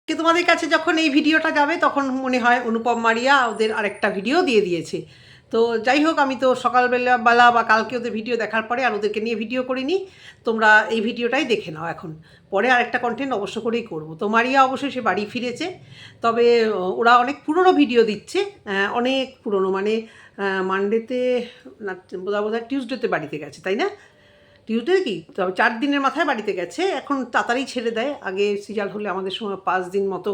তোমাদের কাছে যখন এই ভিডিওটা যাবে তখন মনে হয় অনুপম মারিয়া ওদের আরেকটা ভিডিও দিয়ে দিয়েছে। তো যাই হোক, আমি তো সকালবেলা বা কালকে ওদের ভিডিও দেখার পরে আর ওদেরকে নিয়ে ভিডিও করিনি। তোমরা এই ভিডিওটাই দেখে নাও এখন। পরে আরেকটা কন্টেন্ট অবশ্য করেই করব। তো মারিয়া অবশ্যই সে বাড়ি ফিরেছে। তবে ওরা অনেক পুরনো ভিডিও দিচ্ছে, অনেক পুরনো, মানে মানডেতে না, বোধহয় টিউসডেতে বাড়িতে গেছে, তাই না? টিউসডে কি, তবে 4 দিনের মাথায় বাড়িতে গেছে। এখন তাড়াতাড়ি ছেড়ে দেয়, আগে সিজার হলে আমাদের সময় 5 দিন মতো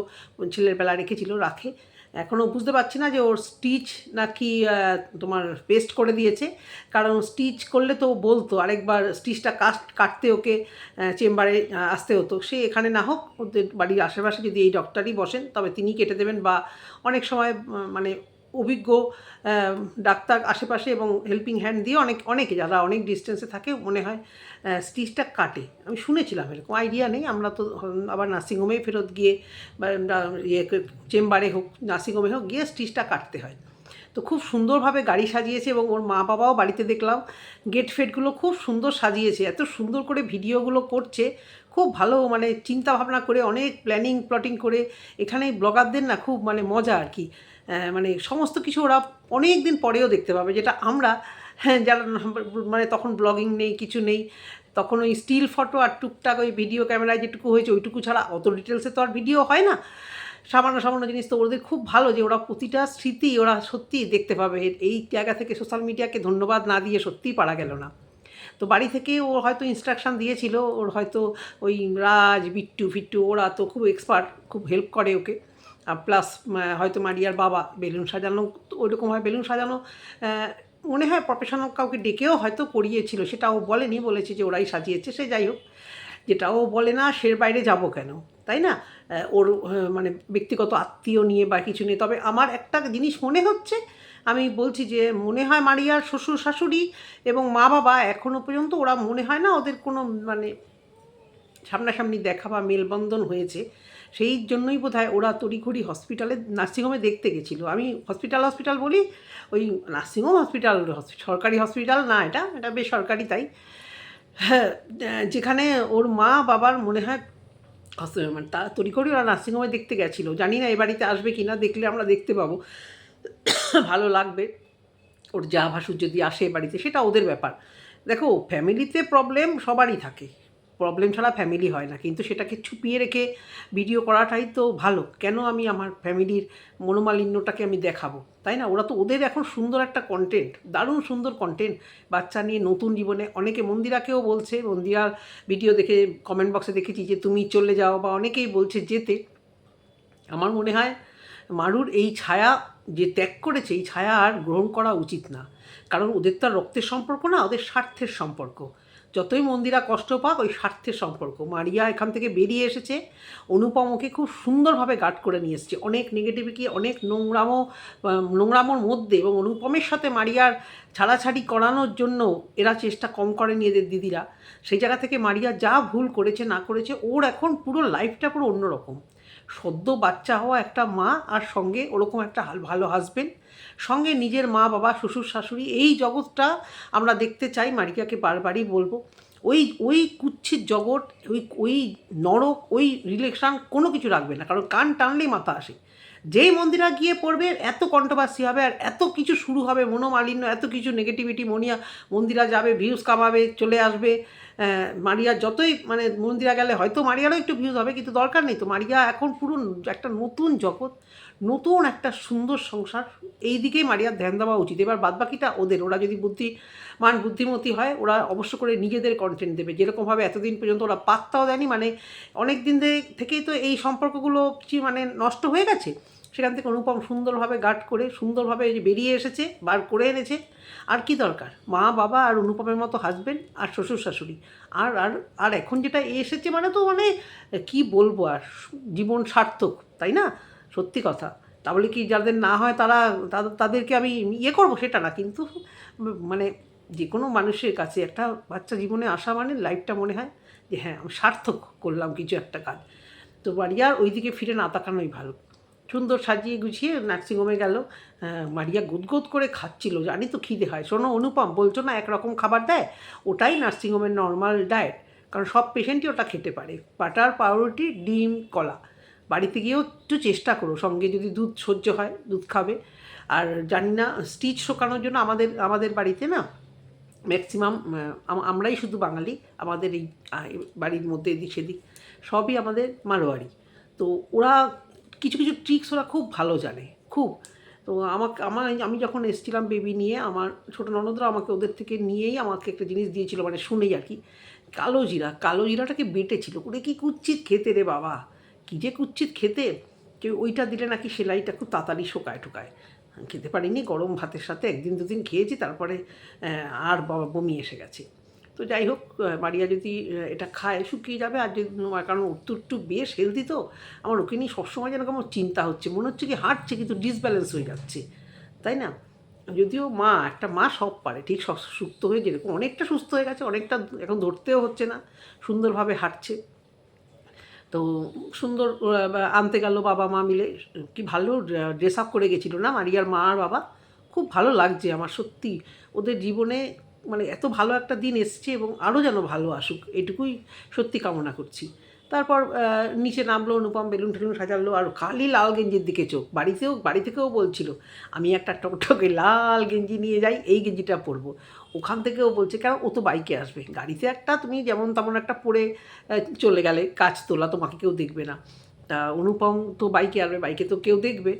ছেলের বেলা রেখেছিল, রাখে। এখনও বুঝতে পারছি না যে ওর স্টিচ নাকি তোমার পেস্ট করে দিয়েছে। কারণ স্টিচ করলে তো বলতো আরেকবার স্টিচটা কাটতে ওকে চেম্বারে আসতে হতো। সে এখানে না হোক, ওদের বাড়ির আশেপাশে যদি এই ডক্টরই বসেন তবে তিনি কেটে দেবেন, বা অনেক সময় মানে অভিজ্ঞ ডাক্তার আশেপাশে এবং হেল্পিং হ্যান্ড দিয়ে অনেকে যারা অনেক ডিস্টেন্সে থাকে মনে হয় স্টিচটা কাটে। আমি শুনেছিলাম, এরকম আইডিয়া নেই। আমরা তো আবার নার্সিংহোমেই ফেরত গিয়ে বা চেম্বারে হোক নার্সিংহোমে হোক গিয়ে স্টিচটা কাটতে হয়। তো খুব সুন্দরভাবে গাড়ি সাজিয়েছে এবং ওর মা বাবাও বাড়িতে দেখলাম গেট ফেটগুলো খুব সুন্দর সাজিয়েছে, এত সুন্দর করে ভিডিওগুলো করছে, খুব ভালো, মানে চিন্তা ভাবনা করে অনেক প্ল্যানিং করে। এখানে ব্লগারদের না খুব মানে মজা আর কি, মানে সমস্ত কিছু ওরা অনেক দিন পরেও দেখতে পাবে, যেটা আমরা যারা মানে তখন ব্লগিং নেই, কিছু নেই, তখন ওই স্টিল ফটো আর টুকটাক ওই ভিডিও ক্যামেরায় যেটুকু হয়েছে ওইটুকু ছাড়া অত ডিটেলসে তো আর ভিডিও হয় না, সামান্য সামান্য জিনিস। তো ওদের খুব ভালো যে ওরা প্রতিটা স্মৃতি ওরা সত্যিই দেখতে পাবে। এই জায়গা থেকে সোশ্যাল মিডিয়াকে ধন্যবাদ না দিয়ে সত্যিই পারা গেল না। তো বাড়ি থেকে ও হয়তো ইনস্ট্রাকশান দিয়েছিল, ওর হয়তো ওই রাজ বিট্টু ফিট্টু ওরা তো খুব এক্সপার্ট, খুব হেল্প করে ওকে। প্লাস হয়তো মারিয়ার বাবা বেলুন সাজানো, ওইরকম হয় বেলুন সাজানো মনে হয় প্রফেশনাল কাউকে ডেকেও হয়তো করিয়েছিল, সেটা ও বলেনি, বলেছে যে ওরাই সাজিয়েছে। সে যাই হোক, যেটা ও বলে না সে বাইরে যাব কেন, তাই না? ওর মানে ব্যক্তিগত আত্মীয় নিয়ে বা কিছু নিয়ে। তবে আমার একটা জিনিস মনে হচ্ছে, আমি বলছি যে মনে হয় মারিয়ার শ্বশুর শাশুড়ি এবং মা বাবা এখনও পর্যন্ত ওরা মনে হয় না ওদের কোনো মানে সামনাসামনি দেখা বা মেলবন্ধন হয়েছে। সেই জন্যই বোধহয় ওরা তড়িঘড়ি হসপিটালে নার্সিংহোমে দেখতে গেছিলো। আমি হসপিটাল বলি, ওই নার্সিংহোম হসপিটাল, সরকারি হসপিটাল না, এটা বেসরকারি, তাই। হ্যাঁ, যেখানে ওর মা বাবার মনে হয় মানে তা তড়িঘড়ি ওরা নার্সিংহোমে দেখতে গেছিলো। জানি না এ বাড়িতে আসবে কি না, দেখলে আমরা দেখতে পাবো, ভালো লাগবে। ওর যা ভাসুর যদি আসে বাড়িতে সেটা ওদের ব্যাপার। দেখো, ফ্যামিলিতে প্রবলেম সবারই থাকে, প্রবলেম ছাড়া ফ্যামিলি হয় না, কিন্তু সেটাকে ছুপিয়ে রেখে ভিডিও করাটাই তো ভালো। কেন আমি আমার ফ্যামিলির মনোমালিন্যটাকে আমি দেখাবো, তাই না? ওরা তো ওদের এখন সুন্দর একটা কন্টেন্ট, দারুণ সুন্দর কন্টেন্ট, বাচ্চা নিয়ে নতুন জীবনে। অনেকে মন্দিরাকেও বলছে, মন্দিরার ভিডিও দেখে কমেন্ট বক্সে দেখেছি যে তুমি চলে যাও, বা অনেকেই বলছে যেতে। আমার মনে হয় মারুর এই ছায়া যে ত্যাগ করেছে, এই ছায়া আর গ্রহণ করা উচিত না। কারণ ওদের তো আর রক্তের সম্পর্ক না, ওদের স্বার্থের সম্পর্ক। যতই মন্দিরা কষ্ট পাক, ওই স্বার্থের সম্পর্ক। মারিয়া এখান থেকে বেরিয়ে এসেছে, অনুপমকে খুব সুন্দরভাবে গার্ড করে নিয়ে এসেছে। অনেক নেগেটিভিটি, অনেক নোংরামোর মধ্যে, এবং অনুপমের সাথে মারিয়ার ছাড়াছাড়ি করানোর জন্য এরা চেষ্টা কম করেনি এদের দিদিরা। সেই জায়গা থেকে মারিয়া যা ভুল করেছে না করেছে, ওর এখন পুরো লাইফটা পুরো অন্যরকম। সদ্য বাচ্চা হওয়া একটা মা, আর সঙ্গে ওরকম একটা ভালো হাজবেন্ড, সঙ্গে নিজের মা বাবা শ্বশুর শাশুড়ি, এই জগৎটা আমরা দেখতে চাই। মারিয়াকে বারবারই বলবো, ওই কুচ্ছিত জগৎ, ওই নরক, ওই রিলেশান কোনো কিছু রাখবে না, কারণ কান টানলেই মাথা আসে। যেই মন্দিরা গিয়ে পড়বে এত কন্ট্রোভার্সি হবে, আর এত কিছু শুরু হবে, মনোমালিন্য, এত কিছু নেগেটিভিটি। মন্দিরা যাবে, ভিউজ কামাবে, চলে আসবে। মারিয়া যতই মানে মন্দিরা গেলে হয়তো মারিয়ারও একটু ভিউজ হবে, কিন্তু দরকার নেই তো। মারিয়া এখন পুরো একটা নতুন জগৎ, নতুন একটা সুন্দর সংসার, এই দিকেই মারিয়ার ধ্যান দেওয়া উচিত। এবার বাদবাকিটা ওদের, ওরা যদি বুদ্ধিমতী হয়, ওরা অবশ্য করে নিজেদের কন্টেন্ট দেবে। যেরকমভাবে এতদিন পর্যন্ত ওরা পাত্তাও দেয়নি, মানে অনেক দিন থেকেই তো এই সম্পর্কগুলো মানে নষ্ট হয়ে গেছে। সেখান থেকে অনুপম সুন্দরভাবে গার্ড করে সুন্দরভাবে বেরিয়ে এসেছে, বার করে এনেছে। আর কি দরকার? মা বাবা আর অনুপমের মতো হাজবেন্ড আর শ্বশুর শাশুড়ি, আর আর আর এখন যেটা এসেছে, মানে তো মানে কি বলবো, আর জীবন সার্থক, তাই না? সত্যি কথা। তাহলে কি যাদের না হয় তাদেরকে আমি ইয়ে করবো সেটা না, কিন্তু মানে যে কোনো মানুষের কাছে একটা বাচ্চা জীবনে আসা মানে লাইফটা মনে হয় যে হ্যাঁ আমি সার্থক করলাম কিছু একটা কাজ। তো মারিয়ার ওই দিকে ফিরে না তাকানোই ভালো। সুন্দর সাজিয়ে গুছিয়ে নার্সিংহোমে গেল। মারিয়া গুদগুদ করে খাচ্ছিল, জানি তো খিদে হয়। শোনো অনুপম, বলছো না একরকম খাবার দেয়, ওটাই নার্সিংহোমের নর্মাল ডায়েট, কারণ সব পেশেন্টই ওটা খেতে পারে। বাটার, পাউরুটি, ডিম, কলা, বাড়িতে গিয়েও একটু চেষ্টা করো, সঙ্গে যদি দুধ সহ্য হয় দুধ খাবে। আর জানি না স্টিচ শোকানোর জন্য আমাদের বাড়িতে না ম্যাক্সিমাম আমরাই শুধু বাঙালি, আমাদের এই বাড়ির মধ্যে এদিক সেদিক সবই আমাদের মারোয়ারি। তো ওরা কিছু কিছু ট্রিক্স ওরা খুব ভালো জানে, খুব। তো আমি যখন এসেছিলাম বেবি নিয়ে, আমার ছোটো ননদরা আমাকে ওদের থেকে নিয়েই আমাকে একটা জিনিস দিয়েছিল, মানে শুনেই আর কি, কালো জিরাটাকে বেটেছিল, ওরে কি কুচ্ছিত খেতে রে বাবা, কী যে কুচ্ছিত খেতে, যে ওইটা দিলে নাকি সেলাইটা খুব তাড়াতাড়ি ঠোকায়। খেতে পারিনি, গরম ভাতের সাথে একদিন দুদিন খেয়েছি, তারপরে আর বাবা বমি এসে গেছে। তো যাই হোক, মারিয়া যদি এটা খায় শুকিয়ে যাবে। আর যদি, কারণ একটু বেশ হেলদি, তো আমার ওকে নিয়ে সবসময় যেন আমার চিন্তা হচ্ছে, মনে হচ্ছে কি হাঁটছে কিন্তু ডিসব্যালেন্স হয়ে যাচ্ছে, তাই না? যদিও একটা মা সব পারে, ঠিক সুস্থ হয়ে, যেরকম অনেকটা সুস্থ হয়ে গেছে, অনেকটা এখন ধরতেও হচ্ছে না, সুন্দরভাবে হাঁটছে। তো সুন্দর আনতে গেল বাবা মা মিলে, কি ভালো ড্রেস আপ করে গেছিলো না মারিয়ার মা আর বাবা, খুব ভালো লাগছে আমার সত্যি। ওদের জীবনে মানে এত ভালো একটা দিন এসছে, এবং আরও যেন ভালো আসুক, এটুকুই সত্যি কামনা করছি। তারপর নিচে নামলো, অনুপম বেলুন টেলুন সাজালো, আর খালি লাল গেঞ্জির দিকে চোখ। বাড়ি থেকেও বলছিল আমি একটা টকটকে লাল গেঞ্জি নিয়ে যাই, এই গেঞ্জিটা পরবো। ওখান থেকেও বলছে, কারণ ও তো বাইকে আসবে, গাড়িতে একটা তুমি যেমন তেমন একটা পরে চলে গেলে কাজ তোলা, তোমাকে কেউ দেখবে না। তা অনুপম তো বাইকে আসবে, বাইকে তো কেউ দেখবে,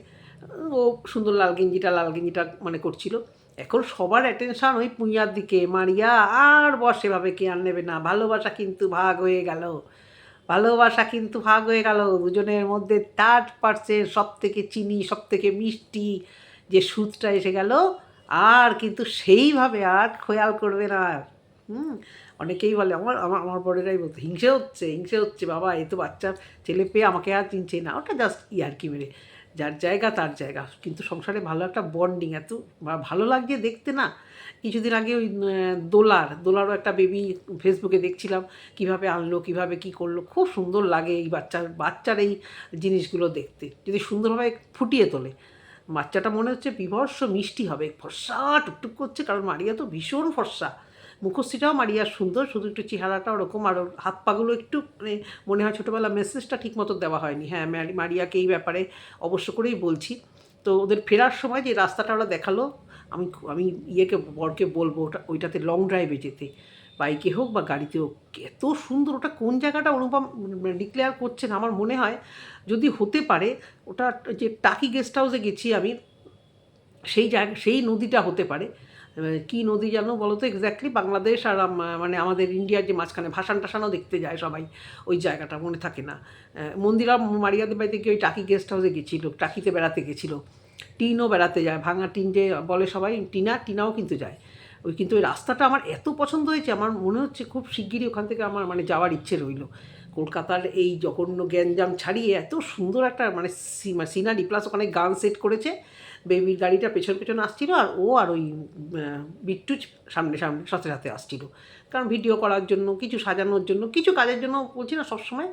ও সুন্দর লাল গেঞ্জিটা মানে করছিল। এখন সবার অ্যাটেনশান ওই পুঁইয়ার দিকে, মারিয়া আর বস সেভাবে কে আর নেবে না, ভালোবাসা কিন্তু ভাগ হয়ে গেল, দুজনের মধ্যে 3% সব থেকে চিনি, সব থেকে মিষ্টি যে সুদটা এসে গেল, আর কিন্তু সেইভাবে আর খেয়াল করবে না। অনেকেই বলে, আমার বড়েরাই বলতো, হিংসে হচ্ছে বাবা, এই তো বাচ্চা ছেলে পেয়ে আমাকে আর চিনছে না। ওটা জাস্ট ইয়ার্কি মেরে, যার জায়গা তার জায়গা, কিন্তু সংসারে ভালো একটা বন্ডিং, এত ভালো লাগছে দেখতে না। কিছুদিন আগে ওই দোলারও একটা বেবি ফেসবুকে দেখছিলাম, কিভাবে আনলো, কিভাবে কি করলো, খুব সুন্দর লাগে এই বাচ্চার এই জিনিসগুলো দেখতে, যদি সুন্দরভাবে ফুটিয়ে তোলে। বাচ্চাটা মনে হচ্ছে বিভৎস মিষ্টি হবে, ফর্সা টুকটুক করছে, কারণ মারিয়া তো ভীষণ ফর্সা, মুখশ্রীটাও মারিয়ার সুন্দর, শুধু একটু চেহারাটা ওরকম, আর হাত পাগুলো একটু মানে মনে হয় ছোটোবেলা মেসেজটা ঠিক মতো দেওয়া হয়নি। হ্যাঁ, মারিয়াকে এই ব্যাপারে অবশ্য করেই বলছি। তো ওদের ফেরার সময় যে রাস্তাটা ওরা দেখালো, আমি বরকে বলবো ওইটাতে লং ড্রাইভে যেতে, বাইকে হোক বা গাড়িতে হোক, এত সুন্দর। ওটা কোন জায়গাটা অনুপম ডিক্লেয়ার করছেন, আমার মনে হয় যদি হতে পারে ওটা যে টাকি গেস্ট হাউসে গেছি আমি, সেই নদীটা হতে পারে। কি নদী জানো বলো তো এক্স্যাক্টলি, বাংলাদেশ আর মানে আমাদের ইন্ডিয়ার যে মাঝখানে ভাসান টাসানও দেখতে যায় সবাই, ওই জায়গাটা মনে থাকে না। মন্দিরা মারিয়াদের বাড়িতে গিয়ে ওই টাকি গেস্ট হাউসে গেছিলো, টাকিতে বেড়াতে গেছিলো। টিনও বেড়াতে যায়, ভাঙা টিন যে বলে সবাই, টিনাও কিন্তু যায়। কিন্তু ওই রাস্তাটা আমার এত পছন্দ হয়েছে, আমার মনে হচ্ছে খুব শিগগিরই ওখান থেকে আমার মানে যাওয়ার ইচ্ছে রইল। কলকাতার এই জঘন্য গ্যাঞ্জাম ছাড়িয়ে এত সুন্দর একটা মানে সিনারি, প্লাস ওখানে গান সেট করেছে, বেবির গাড়িটা পেছন আসছিলো, আর ওই বিট্টু সাথে আসছিলো, কারণ ভিডিও করার জন্য, কিছু সাজানোর জন্য, কিছু কাজের জন্য। বলছি না সবসময়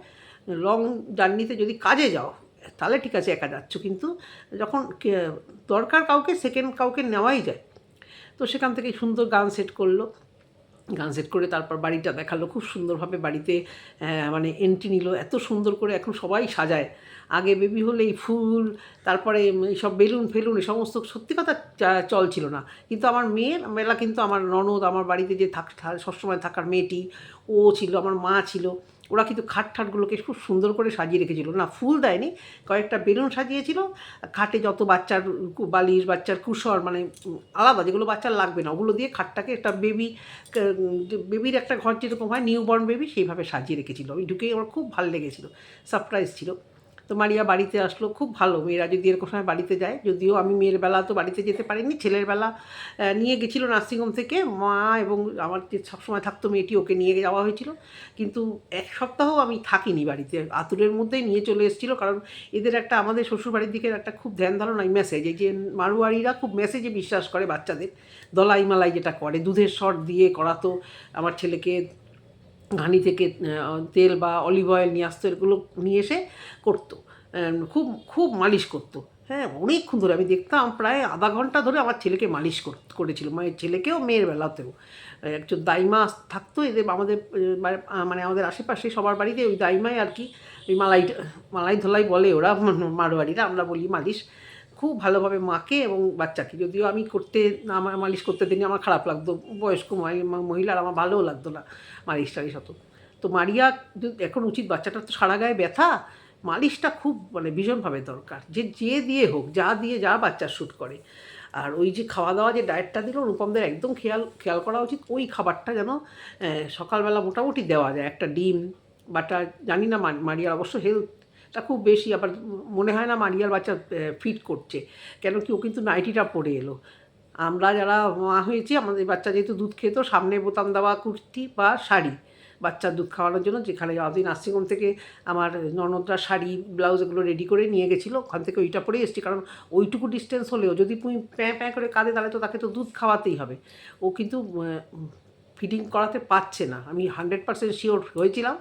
লং জার্নিতে যদি কাজে যাও তাহলে ঠিক আছে, একা যাচ্ছ, কিন্তু যখন দরকার কাউকে, সেকেন্ড কাউকে নেওয়াই যায়। তো সেখান থেকে সুন্দর গান সেট করে তারপর বাড়িটা দেখালো খুব সুন্দরভাবে, বাড়িতে মানে এন্ট্রি নিল, এত সুন্দর করে এখন সবাই সাজায়। আগে বেবি হলেই ফুল, তারপরে এইসব বেলুন ফেলুন, এই সমস্ত সত্যি কথা চল ছিল না। কিন্তু আমার মেয়ের মেলা, কিন্তু আমার ননদ, আমার বাড়িতে যে সবসময় থাকার মেয়েটি, ও ছিল, আমার মা ছিল, ওরা কিন্তু খাটগুলোকে খুব সুন্দর করে সাজিয়ে রেখেছিল। না ফুল দেয়নি, কয়েকটা বেলুন সাজিয়েছিল। খাটে যত বাচ্চার বালিশ, বাচ্চার কুশর, মানে আলাদা যেগুলো বাচ্চার লাগবে না, ওগুলো দিয়ে খাটটাকে একটা বেবির একটা ঘর যেরকম হয় নিউবর্ন বেবি, সেইভাবে সাজিয়ে রেখেছিল। আমি ঢুকেই আমার খুব ভালো লেগেছিলো, সারপ্রাইজ ছিল। তো মারিয়া বাড়িতে আসলো, খুব ভালো। মেয়েরা যদি এরকম সময় বাড়িতে যায়, যদিও আমি মেয়ের বেলা তো বাড়িতে যেতে পারিনি, ছেলের বেলা নিয়ে গেছিলো নার্সিংহোম থেকে মা, এবং আমার যে সবসময় থাকতো মেয়েটি, ওকে নিয়ে যাওয়া হয়েছিল। কিন্তু 1 সপ্তাহ আমি থাকিনি বাড়িতে, আতুরের মধ্যেই নিয়ে চলে এসেছিলো, কারণ এদের একটা, আমাদের শ্বশুরবাড়ির দিকের একটা খুব ধ্যান ধারণা মেসেজ, এই যে মারোয়ারিরা খুব মেসেজে বিশ্বাস করে বাচ্চাদের, দলাই মালাই যেটা করে, দুধের শট দিয়ে করাতো। আমার ছেলেকে ঘানি থেকে তেল বা অলিভ অয়েল নিয়ে আসতো, এগুলো নিয়ে এসে করতো, খুব খুব মালিশ করতো। হ্যাঁ, অনেকক্ষণ ধরে আমি দেখতাম, প্রায় আধা ঘন্টা ধরে আমার ছেলেকে মালিশ করেছিল, মায়ের ছেলেকেও মেয়ের বেলাতেও। একজন দাইমা থাকতো এদের, আমাদের মানে আমাদের আশেপাশে সবার বাড়িতে ওই দাইমাই আর কি ওই মালাই ধোলাই বলে ওরা মারোয়ারিরা, আমরা বলি মালিশ, খুব ভালোভাবে মাকে এবং বাচ্চাকে। যদিও আমি আমার মালিশ করতে দিনই আমার খারাপ লাগতো, বয়স্ক মহিলার আমার ভালোও লাগতো না মালিশ টালিশ হতো। তো মারিয়া এখন উচিত, বাচ্চাটার তো সারা গায়ে ব্যথা, মালিশটা খুব মানে ভীষণভাবে দরকার, যে দিয়ে হোক, যা বাচ্চার শ্যুট করে। আর ওই যে খাওয়া দাওয়া যে ডায়েটটা দিল অনুপমদের একদম খেয়াল করা উচিত, ওই খাবারটা যেন সকালবেলা মোটামুটি দেওয়া যায়। একটা ডিম বাটার, জানি না মারিয়ার অবশ্য হেলথটা খুব বেশি, আবার মনে হয় না মারিয়ার বাচ্চা ফিট করছে, কেন কি ও কিন্তু নাইটিটা পরে এলো। আমরা যারা মা হয়েছি, আমাদের বাচ্চা যেহেতু দুধ খেত, সামনে বোতাম দেওয়া কুর্তি বা শাড়ি বাচ্চার দুধ খাওয়ানোর জন্য, যেখানে আমাদের নার্সিংহোম থেকে আমার ননদরা শাড়ি ব্লাউজ এগুলো রেডি করে নিয়ে গেছিলো, ওখান থেকে ওইটা পরেই এসেছি। কারণ ওইটুকু ডিস্টেন্স হলেও যদি তুমি প্যাঁ করে কাঁদে, তাহলে তো তাকে তো দুধ খাওয়াতেই হবে। ও কিন্তু ফিডিং করাতে পারছে না, আমি 100% শিওর হয়েছিলাম।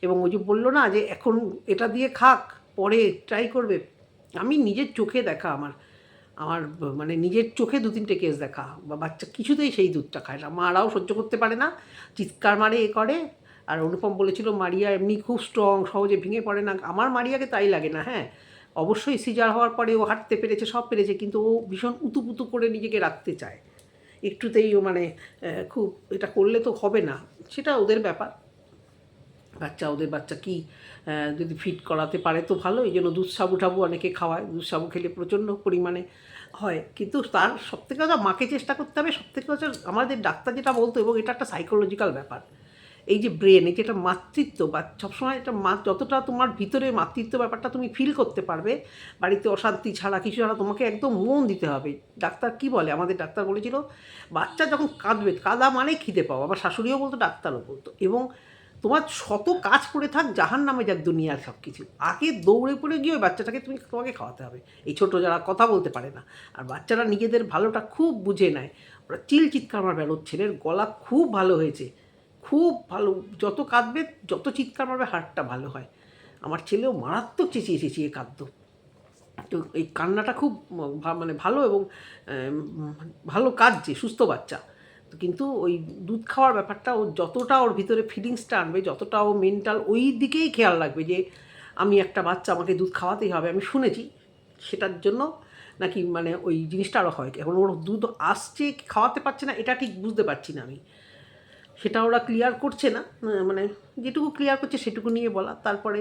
এবং ওই যে বললো না যে এখন এটা দিয়ে খাক, পরে ট্রাই করবে, আমি নিজের চোখে দেখা, আমার মানে নিজের চোখে 2-3টে কেস দেখা, বা বাচ্চা কিছুতেই সেই দুধটা খায় না, মারাও সহ্য করতে পারে না, চিৎকার মারে করে। আর অনুপম বলেছিল মারিয়া এমনি খুব স্ট্রং, সহজে ভেঙে পড়ে না। আমার মারিয়াকে তাই লাগে না। হ্যাঁ, অবশ্যই সিজার হওয়ার পরে ও হাঁটতে পেরেছে, সব পেরেছে, কিন্তু ও ভীষণ উতুপুতু করে নিজেকে রাখতে চায়, একটুতেই ও মানে খুব এটা করলে তো হবে না, সেটা ওদের ব্যাপার। ওদের বাচ্চা কি যদি ফিট করাতে পারে তো ভালো। এই জন্য দুধ সাবু টাবু অনেকে খাওয়ায়, দুধ সাবু খেলে প্রচণ্ড পরিমাণে হয়। কিন্তু তার সবথেকে কথা মাকে চেষ্টা করতে হবে, সবথেকে হচ্ছে আমাদের ডাক্তার যেটা বলতো, এবং এটা একটা সাইকোলজিক্যাল ব্যাপার, এই যে ব্রেন, এই যে এটা মাতৃত্ব, বা সবসময় এটা যতটা তোমার ভিতরে মাতৃত্ব ব্যাপারটা তুমি ফিল করতে পারবে, বাড়িতে অশান্তি ছাড়া কিছু ছাড়া, তোমাকে একদম মন দিতে হবে। ডাক্তার কি বলে, আমাদের ডাক্তার বলেছিল বাচ্চা যখন কাঁদবে, কাঁদা মানে খিদে পাওয়া, আমার শাশুড়িও বলতো, ডাক্তারও বলতো। এবং তোমার শত কাজ করে থাক, জাহান নামে যাক দুনিয়ার সব কিছু, আগে দৌড়ে পড়ে গিয়ে ওই বাচ্চাটাকে তোমাকে খাওয়াতে হবে। এই ছোটো যারা কথা বলতে পারে না, আর বাচ্চারা নিজেদের ভালোটা খুব বুঝে নেয়, ওরা চিৎকার মারবে। আর ওর ছেলের গলা খুব ভালো হয়েছে, খুব ভালো, যত কাঁদবে, যত চিৎকার মারবে, হার্টটা ভালো হয়। আমার ছেলেও মারাত্মক চেঁচিয়ে কাঁদতো। তো এই কান্নাটা খুব মানে ভালো, এবং ভালো কাঁদছে, সুস্থ বাচ্চা। কিন্তু ওই দুধ খাওয়ার ব্যাপারটা, ও যতটা ওর ভিতরে ফিলিংসটা আনবে, যতটা ও মেন্টাল ওই দিকেই খেয়াল রাখবে যে আমি একটা বাচ্চা, আমাকে দুধ খাওয়াতেই হবে। আমি শুনেছি সেটার জন্য নাকি মানে ওই জিনিসটা আরও হয়। এখন ওর দুধ আসছে, খাওয়াতে পারছে না, এটা ঠিক বুঝতে পারছি না আমি, সেটা ওরা ক্লিয়ার করছে না, মানে যেটুকু ক্লিয়ার করছে সেটুকু নিয়ে বলা। তারপরে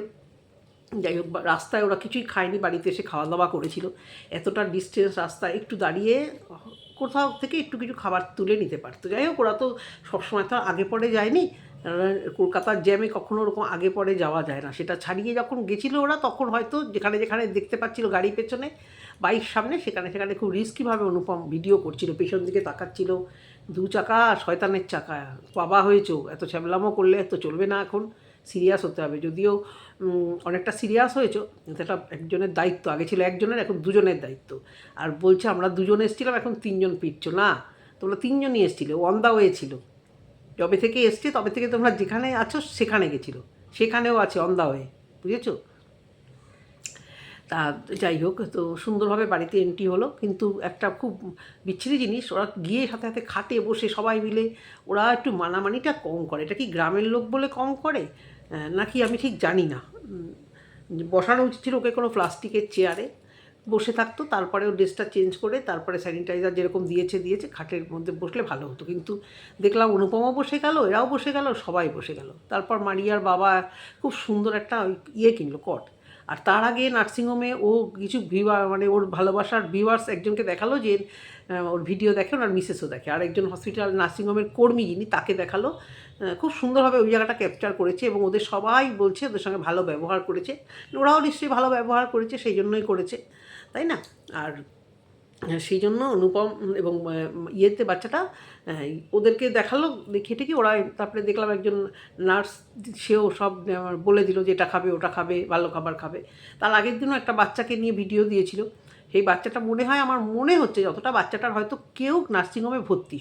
যাই হোক, রাস্তায় ওরা কিছুই খায়নি, বাড়িতে এসে খাওয়া দাওয়া করেছিল। এতটা ডিস্টেন্স রাস্তায় একটু দাঁড়িয়ে কোথাও থেকে একটু কিছু খাবার তুলে নিতে পারতো। যাই হোক, ওরা তো সবসময় তো আগে পরে যায়নি, কলকাতার জ্যামে কখনো ওরকম আগে পরে যাওয়া যায় না। সেটা ছাড়িয়ে যখন গেছিলো ওরা, তখন হয়তো যেখানে দেখতে পাচ্ছিল গাড়ি পেছনে, বাইক সামনে, সেখানে খুব রিস্কিভাবে অনুপম ভিডিও করছিল, পেছন দিকে তাকাচ্ছিল। 2 চাকা শয়তানের চাকা, বাবা হয়েছো, এত ছ্যাবলামো করলে তো চলবে না, এখন সিরিয়াস হতে হবে। যদিও অনেকটা সিরিয়াস হয়েছো, এটা একজনের দায়িত্ব, আগে ছিল একজনের, এখন 2জনের দায়িত্ব। আর বলছে আমরা 2জন এসেছিলাম, এখন 3জন পিটছো না, তোমরা 3জনই এসেছিলে, অন দা ওয়ে ছিল, যবে থেকে এসছে তবে থেকে তোমরা যেখানে আছো সেখানে গেছিলো, সেখানেও আছে অন দা ওয়ে, বুঝেছো? তা যাই হোক, তো সুন্দরভাবে বাড়িতে এন্ট্রি হলো। কিন্তু একটা খুব বিচ্ছিরি জিনিস, ওরা গিয়ে সাথে সাথে খাটে বসে সবাই মিলে ওরা একটু মানামানিটা কম করে। এটা কি গ্রামের লোক বলে কম করে নাকি আমি ঠিক জানি না। বসানো উচিত ছিল ওকে কোনো প্লাস্টিকের চেয়ারে, বসে থাকতো, তারপরে ও ড্রেসটা চেঞ্জ করে, তারপরে স্যানিটাইজার যেরকম দিয়েছে খাটের মধ্যে বসলে ভালো হতো। কিন্তু দেখলাম অনুপমও বসে গেল, এরাও বসে গেল, সবাই বসে গেল। তারপর মারিয়ার বাবা খুব সুন্দর একটা কিনলো, কট। আর তার আগে নার্সিংহোমে ও কিছু মানে ওর ভালোবাসার ভিউয়ার্স একজনকে দেখালো, যে ওর ভিডিও দেখে, ওনার মিসেসও দেখে, আর একজন হসপিটাল নার্সিংহোমের কর্মী যিনি, তাকে দেখালো। খুব সুন্দরভাবে ওই জায়গাটা ক্যাপচার করেছে, এবং ওদের সবাই বলছে ওদের সঙ্গে ভালো ব্যবহার করেছে, ওরাও নিশ্চয়ই ভালো ব্যবহার করেছে, সেই জন্যই করেছে, তাই না? আর সেই জন্য অনুপম এবং বাচ্চাটা ওদেরকে দেখালো, দেখে ঠিকই ওরা। তারপরে দেখলাম একজন নার্স, সেও সব বলে দিল যে এটা খাবে, ওটা খাবে, ভালো খাবার খাবে। তার আগের দিনও একটা বাচ্চাকে নিয়ে ভিডিও দিয়েছিল, সেই বাচ্চাটা আমার মনে হচ্ছে যতটা, বাচ্চাটার হয়তো কেউ নার্সিংহোমে ভর্তি,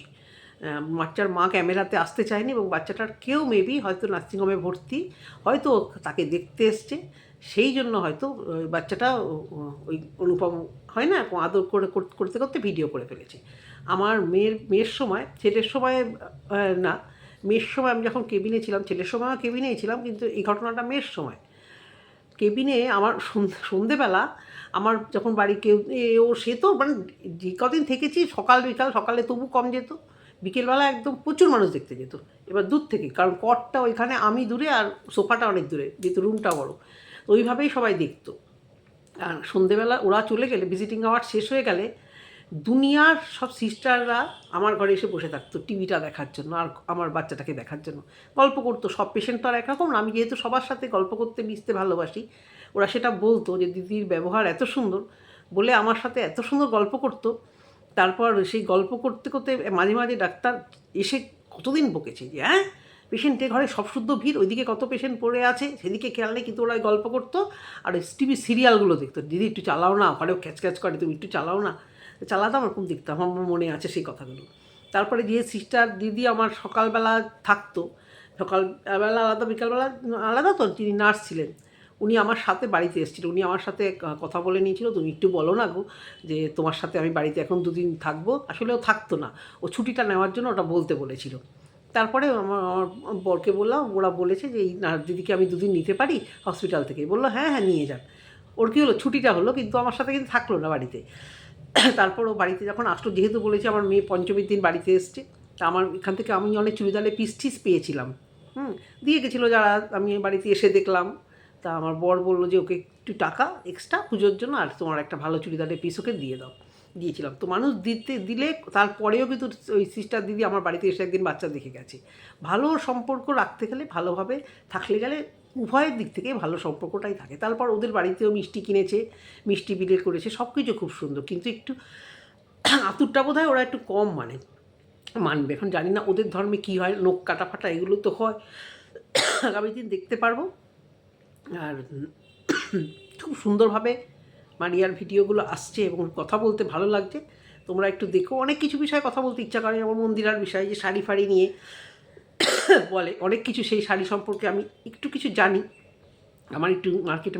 বাচ্চার মা ক্যামেরাতে আসতে চায়নি, এবং বাচ্চাটার কেউ মেবি হয়তো নার্সিংহোমে ভর্তি, হয়তো তাকে দেখতে এসছে, সেই জন্য হয়তো বাচ্চাটা ওই অনুপম হয় না, আদর করতে করতে ভিডিও করে ফেলেছে। আমার মেয়ের সময়, ছেলের সময় না, মেয়ের সময় আমি যখন কেবিনে ছিলাম, ছেলের সময়ও কেবিনেই ছিলাম, কিন্তু এই ঘটনাটা মেয়ের সময় কেবিনে আমার সন্ধেবেলা আমার যখন বাড়ি কেউ ও সে তো মানে যে কদিন থেকেছি সকাল বিকাল, সকালে তবু কম যেত, বিকেলবেলা একদম প্রচুর মানুষ দেখতে যেত। এবার দূর থেকে, কারণ কটটা ওইখানে, আমি দূরে আর সোফাটা অনেক দূরে, যেহেতু রুমটা বড়, তো ওইভাবেই সবাই দেখতো। আর সন্ধেবেলা ওরা চলে গেলে, ভিজিটিং আওয়ার শেষ হয়ে গেলে, দুনিয়ার সব সিস্টাররা আমার ঘরে এসে বসে থাকতো টিভিটা দেখার জন্য আর আমার বাচ্চাটাকে দেখার জন্য। গল্প করতো, সব পেশেন্ট তো আর একরকম না, আমি যেহেতু সবার সাথে গল্প করতে মিশতে ভালোবাসি, ওরা সেটা বলতো যে দিদির ব্যবহার এত সুন্দর, বলে আমার সাথে এত সুন্দর গল্প করতো। তারপর সেই গল্প করতে করতে মাঝে মাঝে ডাক্তার এসে কতদিন বকেছে যে হ্যাঁ পেশেন্টের ঘরে সব শুদ্ধ ভিড়, ওইদিকে কত পেশেন্ট পড়ে আছে সেদিকে খেয়াল নেই, কিন্তু ওরা গল্প করতো আর টিভি সিরিয়ালগুলো দেখতো। দিদি একটু চালাও না, ঘরেও ক্যাচ ক্যাচ করে, তুমি একটু চালাও না। চালাতাম, আর খুব দেখতাম, আমার মনে আছে সেই কথাগুলো। তারপরে যে সিস্টার দিদি আমার সকালবেলা থাকতো, সকালবেলা আলাদা, বিকালবেলা আলাদা, তো যিনি নার্স ছিলেন উনি আমার সাথে বাড়িতে এসেছিলো, উনি আমার সাথে কথা বলে নিয়েছিল, তুমি একটু বলো না গো যে তোমার সাথে আমি বাড়িতে এখন 2 দিন থাকবো। আসলে ও থাকতো না, ও ছুটিটা নেওয়ার জন্য ওটা বলতে বলেছিল। তারপরে আমার বরকে বললাম, ওরা বলেছে যে এই দিদিকে আমি 2 দিন নিতে পারি হসপিটাল থেকে। বললো হ্যাঁ হ্যাঁ নিয়ে যান। ওর কী হলো, ছুটিটা হলো, কিন্তু আমার সাথে কিন্তু থাকলো না বাড়িতে। তারপর ও বাড়িতে যখন আসলো, যেহেতু বলেছি আমার মেয়ে পঞ্চমীর দিন বাড়িতে এসছে, তা আমার এখান থেকে আমি অনেক চুড়িদারের পিস পেয়েছিলাম, দিয়ে গেছিলো যারা, আমি বাড়িতে এসে দেখলাম। তা আমার বর বললো যে ওকে একটু টাকা এক্সট্রা পুজোর জন্য, আর তোমার একটা ভালো চুড়িদারের পিস ওকে দিয়ে দাও। দিয়েছিলাম, তো মানুষ দিলে তারপরেও কিন্তু ওই সিস্টার দিদি আমার বাড়িতে এসে একদিন বাচ্চা দেখে গেছে। ভালো সম্পর্ক রাখতে গেলে, ভালোভাবে থাকলে গেলে উভয়ের দিক থেকে ভালো সম্পর্কটাই থাকে। তারপর ওদের বাড়িতেও মিষ্টি কিনেছে, মিষ্টি বিলে করেছে, সব কিছু খুব সুন্দর, কিন্তু একটু আতুরটা বোধ হয় ওরা একটু কম মানবে। এখন জানি না ওদের ধর্মে কী হয়, নখ কাটা ফাটা এগুলো তো হয়, আগামী দিন দেখতে পারবো। আর খুব সুন্দরভাবে মারিয়ার ভিডিওগুলো আসছে এবং কথা বলতে ভালো লাগছে, তোমরা একটু দেখো। অনেক কিছু বিষয়ে কথা বলতে ইচ্ছা করে, যেমন মন্দিরার বিষয়ে, যে শাড়ি ফাড়ি নিয়ে বলে অনেক কিছু, সেই শাড়ি সম্পর্কে আমি একটু কিছু জানি। আমার একটু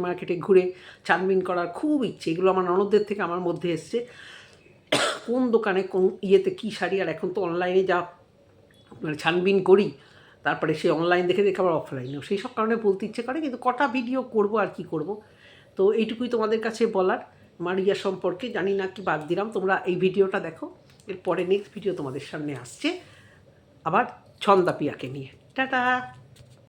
মার্কেটে ঘুরে ছানবিন করার খুব ইচ্ছে, এগুলো আমার ননদদের থেকে আমার মধ্যে এসছে, কোন দোকানে কোন ইয়েতে কী শাড়ি। আর এখন তো অনলাইনে যা মানে ছানবিন করি, তারপরে সে অনলাইন দেখে আবার অফলাইনেও, সেই সব কারণে বলতে ইচ্ছে করে, কিন্তু কটা ভিডিও করব আর কি করব। তো এইটুকুই তোমাদের কাছে বলার মারিয়া সম্পর্কে। জানি না কি বাদ দিলাম, তোমরা এই ভিডিওটা দেখো, এরপরে নেক্সট ভিডিও তোমাদের সামনে আসছে আবার ছন্দা পিয়াকে নিয়ে। টাটা।